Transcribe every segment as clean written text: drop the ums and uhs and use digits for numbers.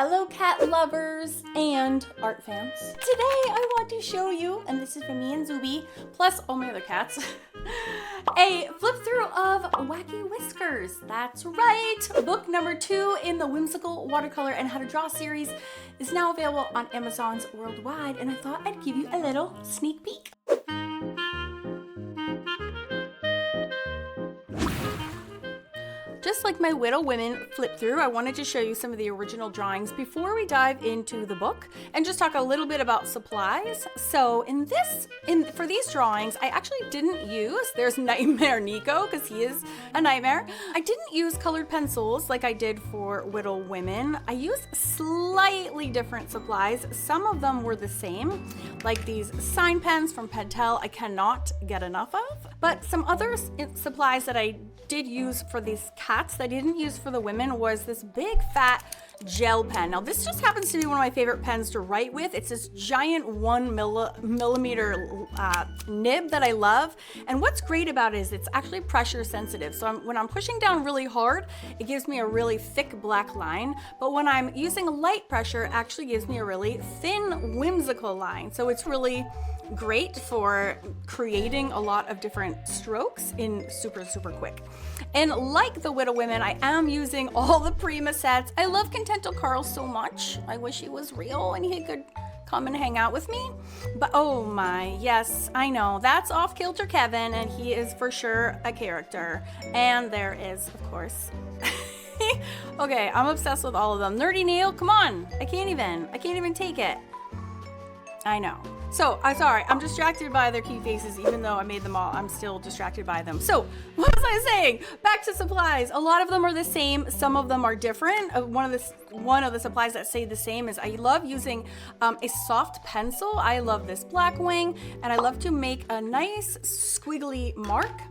Hello cat lovers and art fans. Today I want to show you, and this is for me and Zuby, plus all my other cats, a flip through of Wacky Whiskers. That's right! Book number 2 in the Whimsical Watercolor and How to Draw series is now available on Amazon's worldwide, and I thought I'd give you a little sneak peek. Just like my Widow Women flip through, I wanted to show you some of the original drawings before we dive into the book and just talk a little bit about supplies. So for these drawings, I actually didn't use, there's Nightmare Nico because he is a nightmare. I didn't use colored pencils like I did for Widow Women. I used slightly different supplies. Some of them were the same, like these sign pens from Pentel I cannot get enough of. But some other supplies that I did use for these cats that I didn't use for the women was this big fat gel pen. Now this just happens to be one of my favorite pens to write with. It's this giant 1 millimeter nib that I love, and what's great about it is it's actually pressure sensitive. So when I'm pushing down really hard, it gives me a really thick black line, but when I'm using a light pressure, it actually gives me a really thin whimsical line. So it's really great for creating a lot of different strokes in super quick. And like the Widow Women, I am using all the Prima sets. I love Contento Carl so much. I wish he was real and he could come and hang out with me. But oh my, yes, I know, that's Off Kilter Kevin, and he is for sure a character. And there is, of course, okay, I'm obsessed with all of them. Nerdy Neil, come on, I can't even take it. I know. So, I'm sorry, I'm distracted by their cute faces. Even though I made them all, I'm still distracted by them. So, what was I saying? Back to supplies. A lot of them are the same, some of them are different. One of the supplies that stay the same is I love using a soft pencil. I love this Blackwing, and I love to make a nice squiggly mark.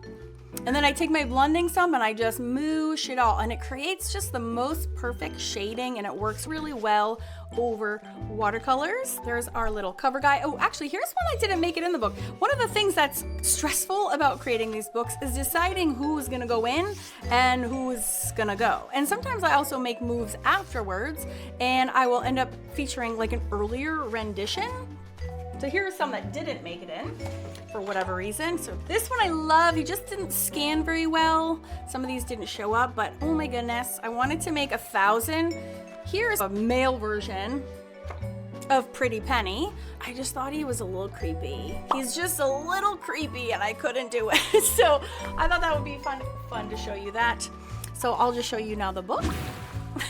And then I take my blending stump and I just moosh it all, and it creates just the most perfect shading, and it works really well over watercolors. There's our little cover guy. Oh, actually, here's one I didn't make it in the book. One of the things that's stressful about creating these books is deciding who's gonna go in and who's gonna go. And sometimes I also make moves afterwards, and I will end up featuring like an earlier rendition. So here are some that didn't make it in for whatever reason. So this one I love. He just didn't scan very well. Some of these didn't show up, but oh my goodness, I wanted to make 1,000. Here's a male version of Pretty Penny. I just thought he was a little creepy. He's just a little creepy and I couldn't do it. So I thought that would be fun to show you that. So I'll just show you now the book.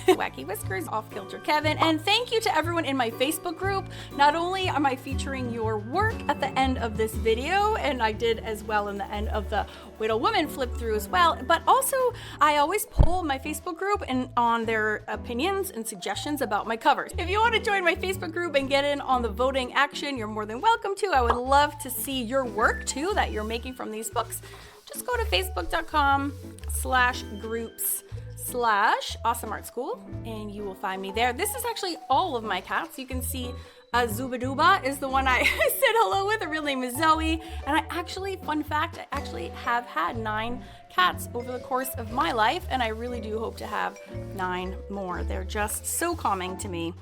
Wacky Whiskers, Off Kilter Kevin, and thank you to everyone in my Facebook group. Not only am I featuring your work at the end of this video, and I did as well in the end of the Widow Woman flip through as well, but also I always poll my Facebook group and on their opinions and suggestions about my covers. If you want to join my Facebook group and get in on the voting action, you're more than welcome to. I would love to see your work too that you're making from these books. Just go to facebook.com/groups/Awesome Art School, and you will find me there. This is actually all of my cats. You can see Zubaduba is the one I said hello with. Her real name is Zoe, and I actually, fun fact, I actually have had 9 cats over the course of my life, and I really do hope to have 9 more. They're just so calming to me.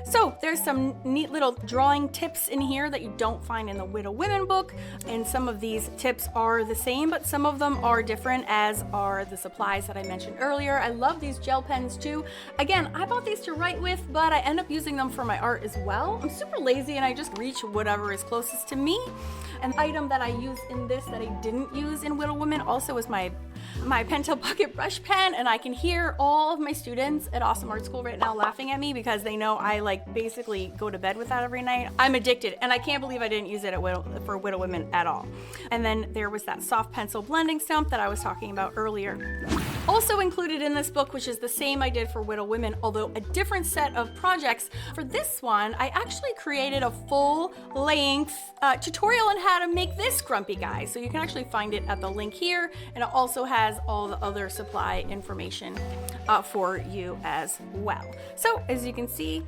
So there's some neat little drawing tips in here that you don't find in the Widow Women book, and some of these tips are the same, but some of them are different, as are the supplies that I mentioned earlier. I love these gel pens too. Again, I bought these to write with, but I end up using them for my art as well. I'm super lazy and I just reach whatever is closest to me. An item that I use in this that I didn't use in Widow Women also is my Pentel Pocket Brush Pen, and I can hear all of my students at Awesome Art School right now laughing at me because they know I like basically go to bed with that every night. I'm addicted, and I can't believe I didn't use it for Widow Women at all. And then there was that soft pencil blending stump that I was talking about earlier. Also included in this book, which is the same I did for Widow Women, although a different set of projects. For this one, I actually created a full-length tutorial on how to make this grumpy guy. So you can actually find it at the link here, and it also has all the other supply information for you as well. So as you can see,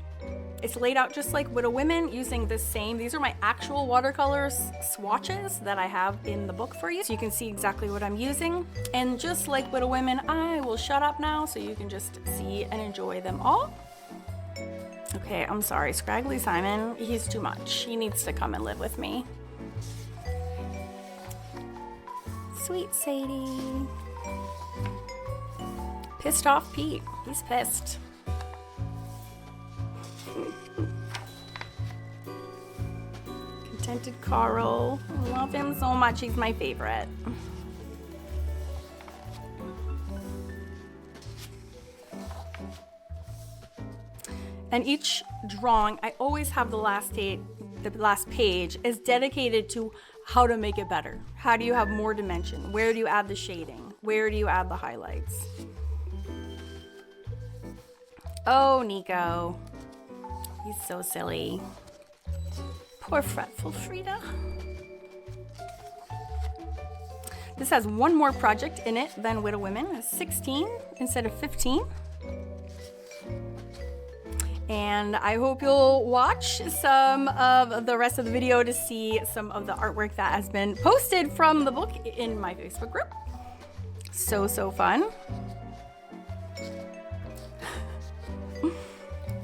it's laid out just like Widow Women, using the same, these are my actual watercolors swatches that I have in the book for you. So you can see exactly what I'm using. And just like Widow Women, I will shut up now so you can just see and enjoy them all. Okay, I'm sorry, Scraggly Simon, he's too much. He needs to come and live with me. Sweet Sadie. Pissed off Pete. He's pissed. Contented Carl. I love him so much. He's my favorite. And each drawing, I always have the last page is dedicated to how to make it better. How do you have more dimension? Where do you add the shading? Where do you add the highlights? Oh, Nico. He's so silly. Poor fretful Frida. This has one more project in it than Widow Women. It has 16 instead of 15. And I hope you'll watch some of the rest of the video to see some of the artwork that has been posted from the book in my Facebook group. So fun.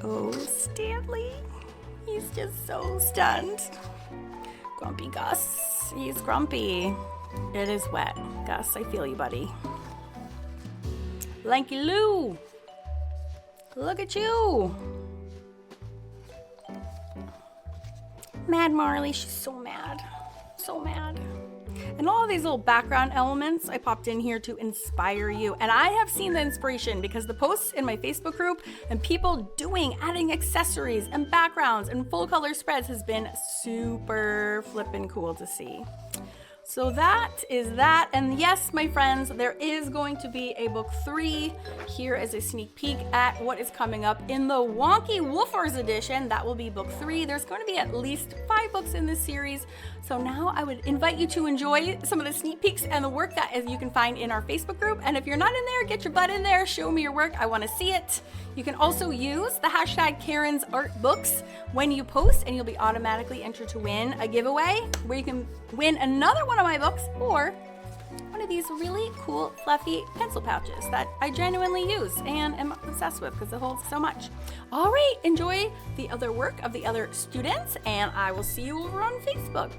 Oh, Stanley. He's just so stunned. Grumpy Gus. He's grumpy. It is wet. Gus, I feel you, buddy. Lanky Lou. Look at you. Mad Marley, she's so mad. So mad. And all of these little background elements I popped in here to inspire you. And I have seen the inspiration because the posts in my Facebook group and people adding accessories and backgrounds and full color spreads has been super flippin' cool to see. So that is that. And yes, my friends, there is going to be a book 3. Here is a sneak peek at what is coming up in the Wonky Woofers edition. That will be book 3. There's going to be at least 5 books in this series. So now I would invite you to enjoy some of the sneak peeks and the work that you can find in our Facebook group. And if you're not in there, get your butt in there. Show me your work. I want to see it. You can also use the hashtag Karen's Art Books when you post, and you'll be automatically entered to win a giveaway where you can win another one of my books or one of these really cool fluffy pencil pouches that I genuinely use and am obsessed with because it holds so much. All right, enjoy the other work of the other students, and I will see you over on Facebook.